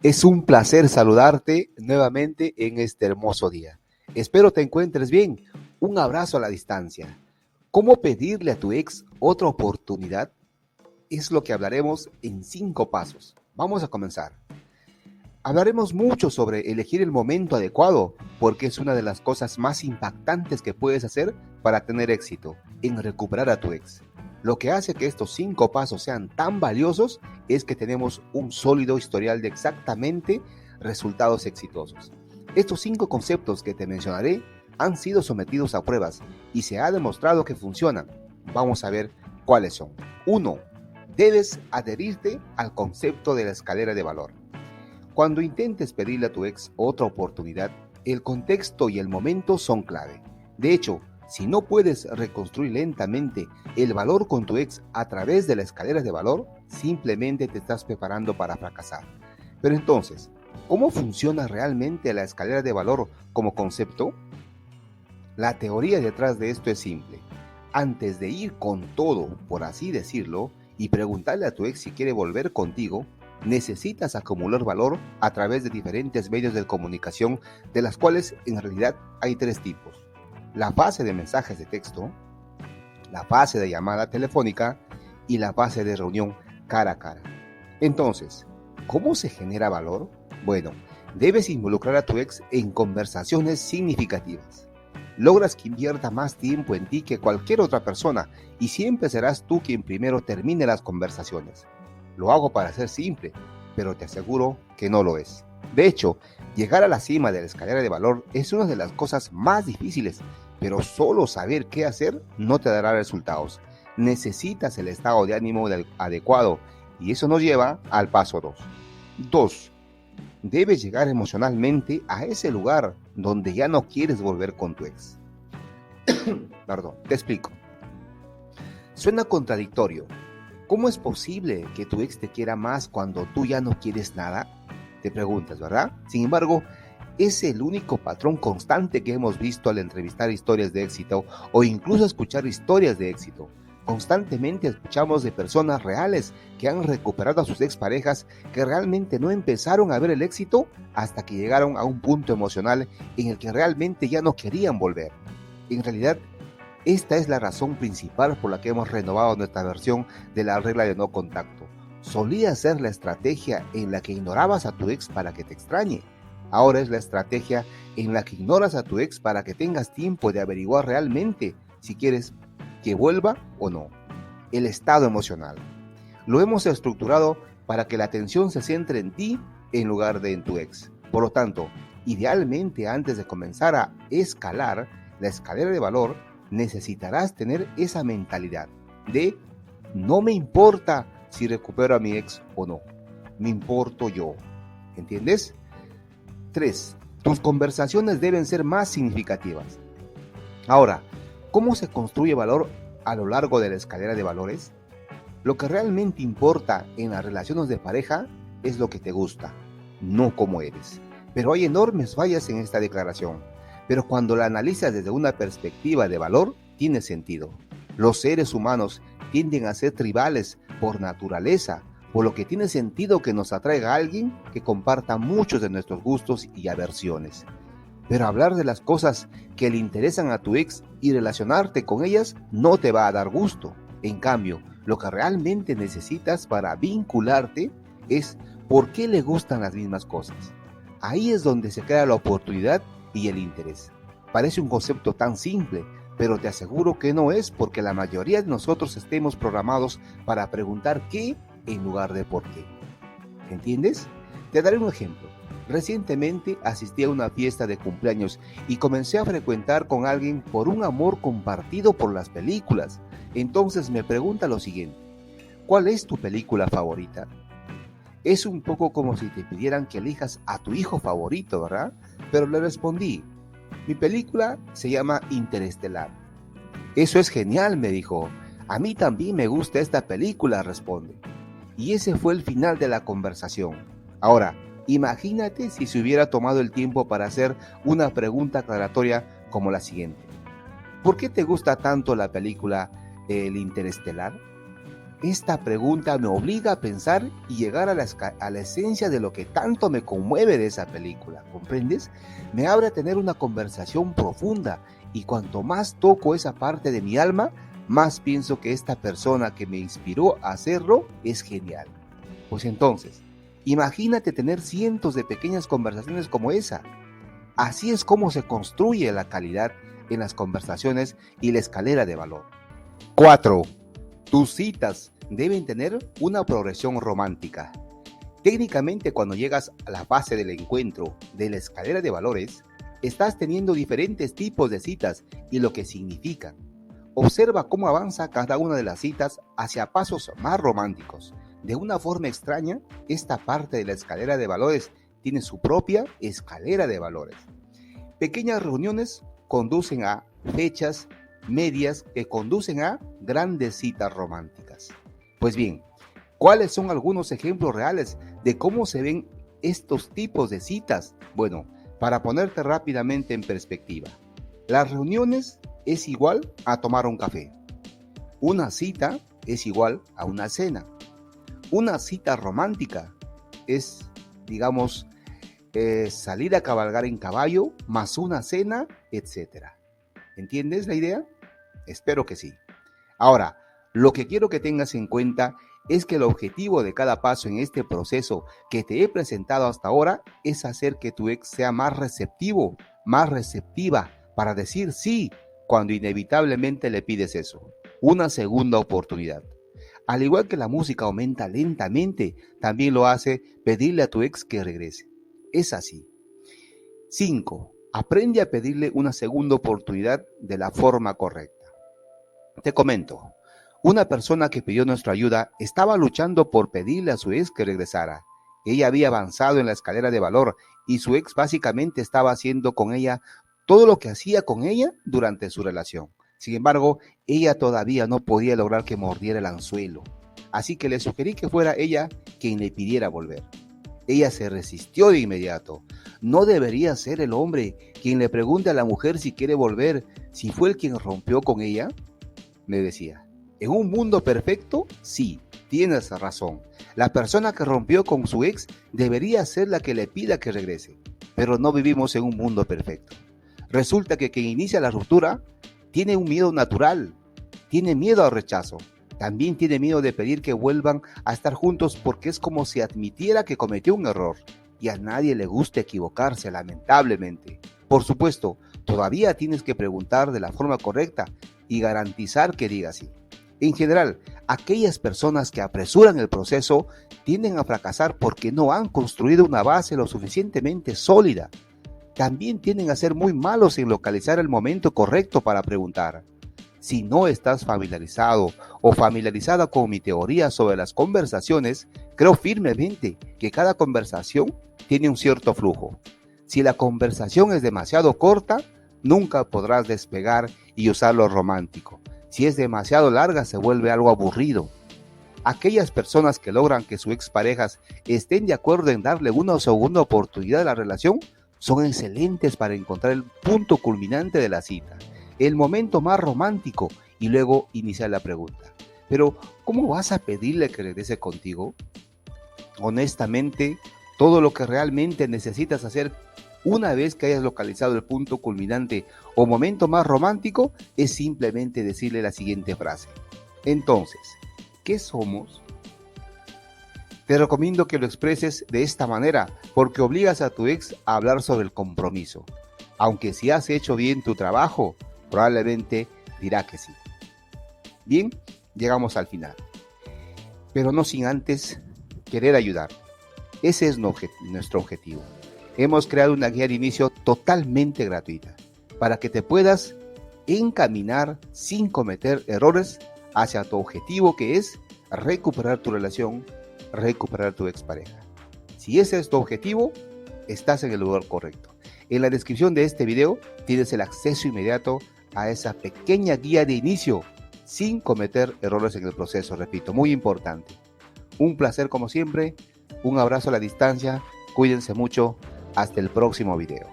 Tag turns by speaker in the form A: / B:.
A: Es un placer saludarte nuevamente en este hermoso día. Espero te encuentres bien. Un abrazo a la distancia. ¿Cómo pedirle a tu ex otra oportunidad? Es lo que hablaremos en 5 pasos. Vamos a comenzar. Hablaremos mucho sobre elegir el momento adecuado, porque es una de las cosas más impactantes que puedes hacer para tener éxito en recuperar a tu ex. Lo que hace que estos 5 pasos sean tan valiosos es que tenemos un sólido historial de exactamente resultados exitosos. Estos 5 conceptos que te mencionaré han sido sometidos a pruebas y se ha demostrado que funcionan. Vamos a ver cuáles son. 1. Debes adherirte al concepto de la escalera de valor. Cuando intentes pedirle a tu ex otra oportunidad, el contexto y el momento son clave. De hecho, si no puedes reconstruir lentamente el valor con tu ex a través de la escalera de valor, simplemente te estás preparando para fracasar. Pero entonces, ¿cómo funciona realmente la escalera de valor como concepto? La teoría detrás de esto es simple. Antes de ir con todo, por así decirlo, y preguntarle a tu ex si quiere volver contigo, necesitas acumular valor a través de diferentes medios de comunicación, de las cuales en realidad hay 3 tipos. La fase de mensajes de texto, la fase de llamada telefónica y la fase de reunión cara a cara. Entonces, ¿cómo se genera valor? Bueno, debes involucrar a tu ex en conversaciones significativas. Logras que invierta más tiempo en ti que cualquier otra persona y siempre serás tú quien primero termine las conversaciones. Lo hago para ser simple, pero te aseguro que no lo es. De hecho, llegar a la cima de la escalera de valor es una de las cosas más difíciles, pero solo saber qué hacer no te dará resultados. Necesitas el estado de ánimo adecuado y eso nos lleva al paso 2. 2. Debes llegar emocionalmente a ese lugar donde ya no quieres volver con tu ex. Perdón, te explico. Suena contradictorio. ¿Cómo es posible que tu ex te quiera más cuando tú ya no quieres nada? Te preguntas, ¿verdad? Sin embargo, es el único patrón constante que hemos visto al entrevistar historias de éxito o incluso escuchar historias de éxito. Constantemente escuchamos de personas reales que han recuperado a sus exparejas que realmente no empezaron a ver el éxito hasta que llegaron a un punto emocional en el que realmente ya no querían volver. En realidad, esta es la razón principal por la que hemos renovado nuestra versión de la regla de no contacto. Solía ser la estrategia en la que ignorabas a tu ex para que te extrañe. Ahora es la estrategia en la que ignoras a tu ex para que tengas tiempo de averiguar realmente si quieres que vuelva o no. El estado emocional. Lo hemos estructurado para que la atención se centre en ti en lugar de en tu ex. Por lo tanto, idealmente antes de comenzar a escalar la escalera de valor, necesitarás tener esa mentalidad de no me importa si recupero a mi ex o no, me importo yo. ¿Entiendes? 3. Tus conversaciones deben ser más significativas. Ahora, ¿cómo se construye valor a lo largo de la escalera de valores? Lo que realmente importa en las relaciones de pareja es lo que te gusta, no cómo eres. Pero hay enormes fallas en esta declaración. Pero cuando la analizas desde una perspectiva de valor, tiene sentido. Los seres humanos tienden a ser tribales por naturaleza, por lo que tiene sentido que nos atraiga a alguien que comparta muchos de nuestros gustos y aversiones. Pero hablar de las cosas que le interesan a tu ex y relacionarte con ellas no te va a dar gusto. En cambio, lo que realmente necesitas para vincularte es por qué le gustan las mismas cosas. Ahí es donde se crea la oportunidad y el interés. Parece un concepto tan simple, pero te aseguro que no es porque la mayoría de nosotros estemos programados para preguntar qué en lugar de por qué. ¿Entiendes? Te daré un ejemplo. Recientemente asistí a una fiesta de cumpleaños y comencé a frecuentar con alguien por un amor compartido por las películas. Entonces me pregunta lo siguiente: ¿cuál es tu película favorita? Es un poco como si te pidieran que elijas a tu hijo favorito, ¿verdad? Pero le respondí: mi película se llama Interestelar. Eso es genial, me dijo. A mí también me gusta esta película, responde. Y ese fue el final de la conversación. Ahora, imagínate si se hubiera tomado el tiempo para hacer una pregunta aclaratoria como la siguiente: ¿por qué te gusta tanto la película El Interestelar? Esta pregunta me obliga a pensar y llegar a la esencia de lo que tanto me conmueve de esa película, ¿comprendes? Me abre a tener una conversación profunda y cuanto más toco esa parte de mi alma, más pienso que esta persona que me inspiró a hacerlo es genial. Pues entonces, imagínate tener cientos de pequeñas conversaciones como esa. Así es como se construye la calidad en las conversaciones y la escalera de valor. 4. Tus citas deben tener una progresión romántica. Técnicamente, cuando llegas a la base del encuentro de la escalera de valores, estás teniendo diferentes tipos de citas y lo que significan. Observa cómo avanza cada una de las citas hacia pasos más románticos. De una forma extraña, esta parte de la escalera de valores tiene su propia escalera de valores. Pequeñas reuniones conducen a fechas medias que conducen a grandes citas románticas. Pues bien, ¿cuáles son algunos ejemplos reales de cómo se ven estos tipos de citas? Bueno, para ponerte rápidamente en perspectiva, las reuniones es igual a tomar un café. Una cita es igual a una cena. Una cita romántica es, digamos, salir a cabalgar en caballo, más una cena, etc. ¿Entiendes la idea? Espero que sí. Ahora, lo que quiero que tengas en cuenta es que el objetivo de cada paso en este proceso que te he presentado hasta ahora es hacer que tu ex sea más receptivo, más receptiva para decir sí cuando inevitablemente le pides eso, una segunda oportunidad. Al igual que la música aumenta lentamente, también lo hace pedirle a tu ex que regrese. Es así. 5. Aprende a pedirle una segunda oportunidad de la forma correcta. Te comento, una persona que pidió nuestra ayuda estaba luchando por pedirle a su ex que regresara. Ella había avanzado en la escalera de valor y su ex básicamente estaba haciendo con ella todo lo que hacía con ella durante su relación. Sin embargo, ella todavía no podía lograr que mordiera el anzuelo. Así que le sugerí que fuera ella quien le pidiera volver. Ella se resistió de inmediato. No debería ser el hombre quien le pregunte a la mujer si quiere volver, si fue el quien rompió con ella. Me decía, en un mundo perfecto, sí, tienes razón. La persona que rompió con su ex debería ser la que le pida que regrese. Pero no vivimos en un mundo perfecto. Resulta que quien inicia la ruptura tiene un miedo natural, tiene miedo al rechazo. También tiene miedo de pedir que vuelvan a estar juntos porque es como si admitiera que cometió un error. Y a nadie le gusta equivocarse, lamentablemente. Por supuesto, todavía tienes que preguntar de la forma correcta y garantizar que diga sí. En general, aquellas personas que apresuran el proceso tienden a fracasar porque no han construido una base lo suficientemente sólida. También tienden a ser muy malos en localizar el momento correcto para preguntar. Si no estás familiarizado o familiarizada con mi teoría sobre las conversaciones, creo firmemente que cada conversación tiene un cierto flujo. Si la conversación es demasiado corta, nunca podrás despegar y usar lo romántico. Si es demasiado larga, se vuelve algo aburrido. Aquellas personas que logran que sus exparejas estén de acuerdo en darle una segunda oportunidad a la relación son excelentes para encontrar el punto culminante de la cita, el momento más romántico y luego iniciar la pregunta. Pero, ¿cómo vas a pedirle que regrese contigo? Honestamente, todo lo que realmente necesitas hacer una vez que hayas localizado el punto culminante o momento más romántico es simplemente decirle la siguiente frase. Entonces, ¿qué somos? Te recomiendo que lo expreses de esta manera porque obligas a tu ex a hablar sobre el compromiso. Aunque si has hecho bien tu trabajo, probablemente dirá que sí. Bien, llegamos al final. Pero no sin antes querer ayudar. Ese es nuestro objetivo. Hemos creado una guía de inicio totalmente gratuita para que te puedas encaminar sin cometer errores hacia tu objetivo, que es recuperar tu relación, recuperar tu expareja. Si ese es tu objetivo, estás en el lugar correcto. En la descripción de este video tienes el acceso inmediato a esa pequeña guía de inicio sin cometer errores en el proceso. Repito, muy importante. Un placer como siempre, un abrazo a la distancia, cuídense mucho, hasta el próximo video.